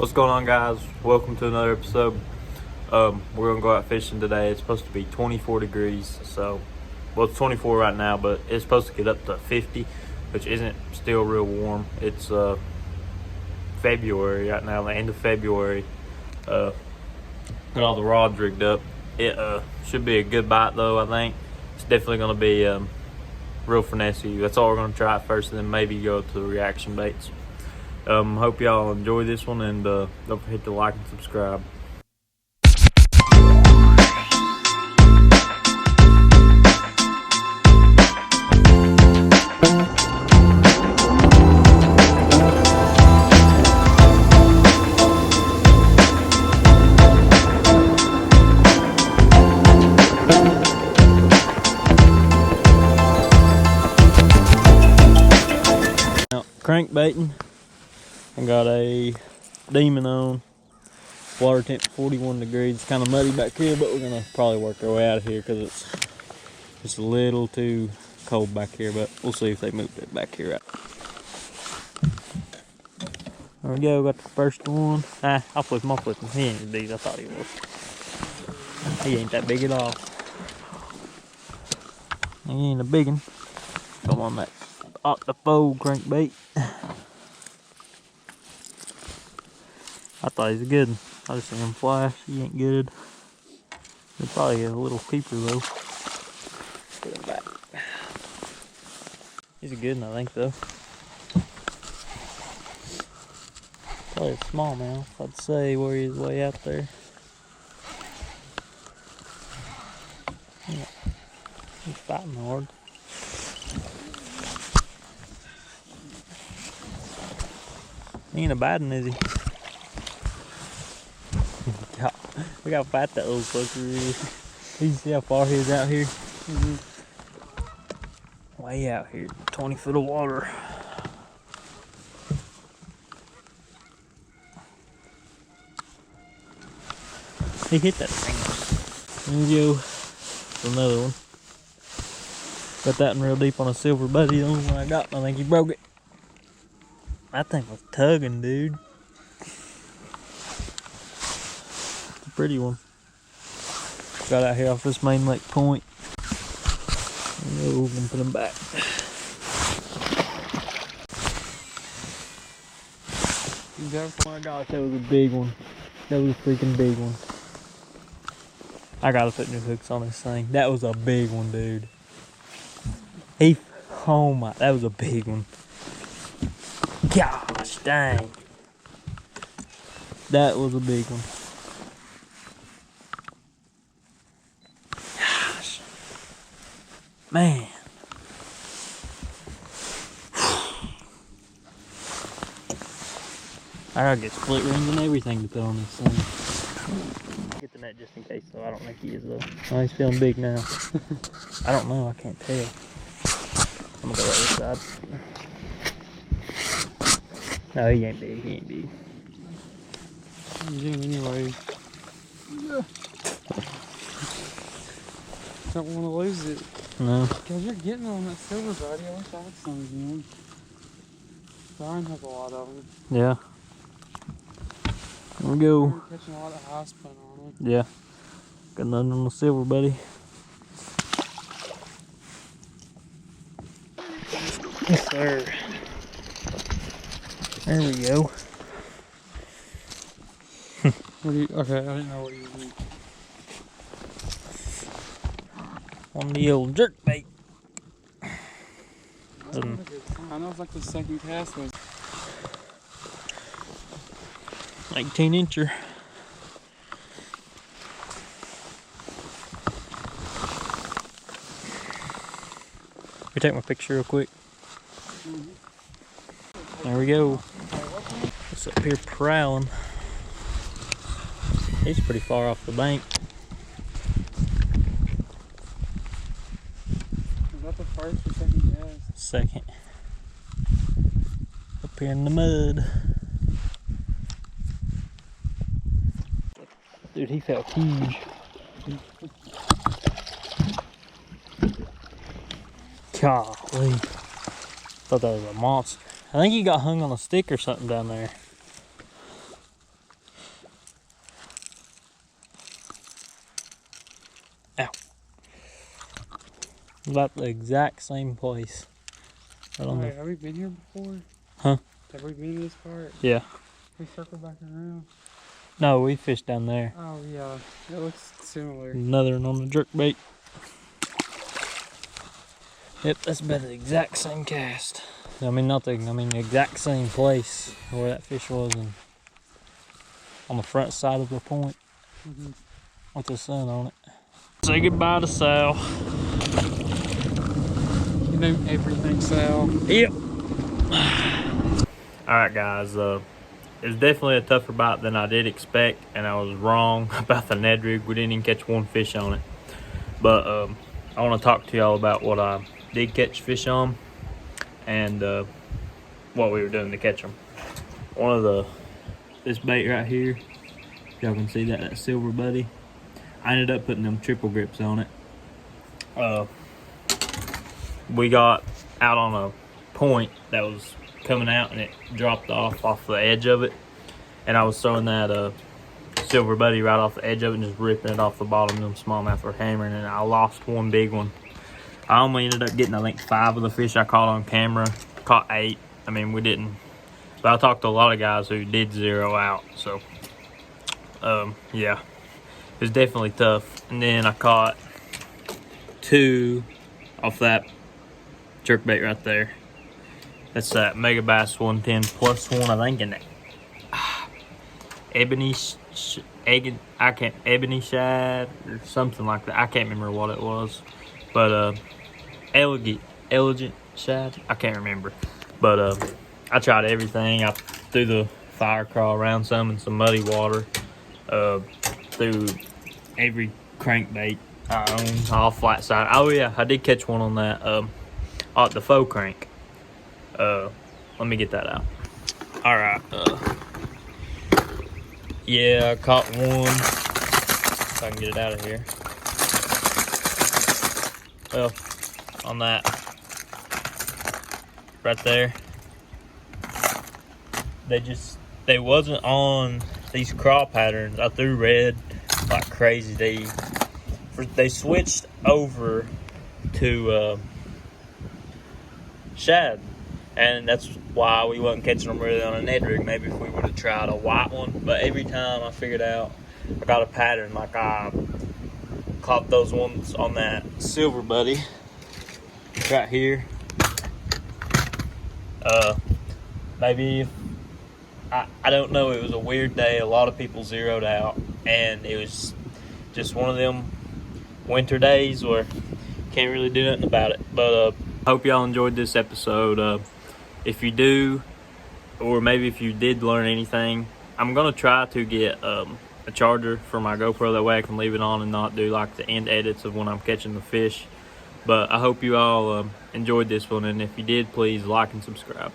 What's going on, guys? Welcome to another episode. We're gonna go out fishing today. It's supposed to be 24 degrees, so well, it's 24 right now, but it's supposed to get up to 50, which isn't still real warm. It's February right now, the end of February. Got all the rods rigged up. It should be a good bite though. I think it's definitely gonna be real finessey. That's all we're gonna try at first, and then maybe go to the reaction baits. Hope y'all enjoy this one, and don't forget to like and subscribe. Crankbaiting. I got a demon on. Water temp 41 degrees. It's kind of muddy back here, but we're gonna probably work our way out of here because it's a little too cold back here. But we'll see if they moved it back here out. There we go. Got the first one. I'll flip him. He ain't as big as I thought he was. He ain't that big at all. He ain't a big one. Come on, that octofold crankbait. I thought he was a good one. I just seen him flash. He ain't good. He'll probably get a little keeper though. Put him back. He's a good one, I think, though. Probably a smallmouth, I'd say, where he's way out there. Yeah. He's fighting hard. He ain't a bad one, is he? Look how fat that little fucker is. You see how far he is out here? Way out here, 20 foot of water. He hit that thing. There you go. Another one. Got that one real deep on a silver buddy. The only one I got, I think he broke it. That thing was tugging, dude. It's a pretty one. Got out here off this main lake point. And put him back. Oh my gosh, that was a big one. That was a freaking big one. I gotta put new hooks on this thing. That was a big one, dude. Oh my, that was a big one. Gosh dang. That was a big one. Gosh. Man. I gotta get split rings and everything to put on this thing. Get the net just in case, though. I don't think he is, though. Oh, he's feeling big now. I don't know. I can't tell. I'm gonna go right this side. No, he ain't big. He ain't big. Zoom anyway. Don't want to lose it. No. Because you're getting on that silver body. I wish I had some again. Brian has a lot of them. Yeah. There we go. We're catching a lot of high spin on it. Yeah. Got nothing on the silver, buddy. Yes, sir. There we go. What do you, okay, I didn't know what you mean. On the old jerk bait. I know it's like the second cast was 19-incher. You take my picture real quick. There we go. It's up here prowling. He's pretty far off the bank. Is that the first or second cast? Second. Up here in the mud. Dude, he felt huge. Golly. Thought that was a monster. I think he got hung on a stick or something down there. About the exact same place. Right on Wait, have we been here before? Huh? Have we been to this part? Yeah. We circle back around. No, we fished down there. Oh yeah, it looks similar. Another one on the jerk bait. Yep, that's about the exact same cast. I mean, the exact same place where that fish was, and on the front side of the point with the sun on it. Say goodbye to Sal. You know everything, Sal. Yep. Alright guys, it was definitely a tougher bite than I did expect, and I was wrong about the Ned rig. We didn't even catch one fish on it. But I want to talk to y'all about what I did catch fish on, and what we were doing to catch them. This bait right here, y'all can see that silver buddy, I ended up putting them triple grips on it. We got out on a point that was coming out, and it dropped off the edge of it, and I was throwing that silver buddy right off the edge of it and just ripping it off the bottom. Them smallmouth were hammering, and I lost one big one. I only ended up getting, I think, 5 of the fish I caught on camera. Caught 8. I mean, we didn't, but I talked to a lot of guys who did zero out, so yeah, it was definitely tough. And then I caught 2 off that jerkbait right there. That's that Mega Bass 110 plus one, I think, in that ebony shad or something like that. I can't remember what it was, but elegant shad. I can't remember, but I tried everything. I threw the fire crawl around some in some muddy water. Threw every crankbait I own, all flat side. Oh yeah, I did catch one on that the faux crank. Let me get that out. All right. Yeah, I caught one. If I can get it out of here. Well, on that right there, they wasn't on these crawl patterns. I threw red like crazy. They switched over to shad, and that's why we wasn't catching them really on a Ned rig. Maybe if we would have tried a white one, but every time I figured out I got a pattern, like I caught those ones on that silver buddy right here. Maybe if, I don't know, it was a weird day. A lot of people zeroed out, and it was just one of them winter days where can't really do nothing about it. But hope y'all enjoyed this episode. If you do, or maybe if you did learn anything, I'm gonna try to get a charger for my GoPro, that way I can leave it on and not do like the end edits of when I'm catching the fish. But I hope you all enjoyed this one, and if you did, please like and subscribe.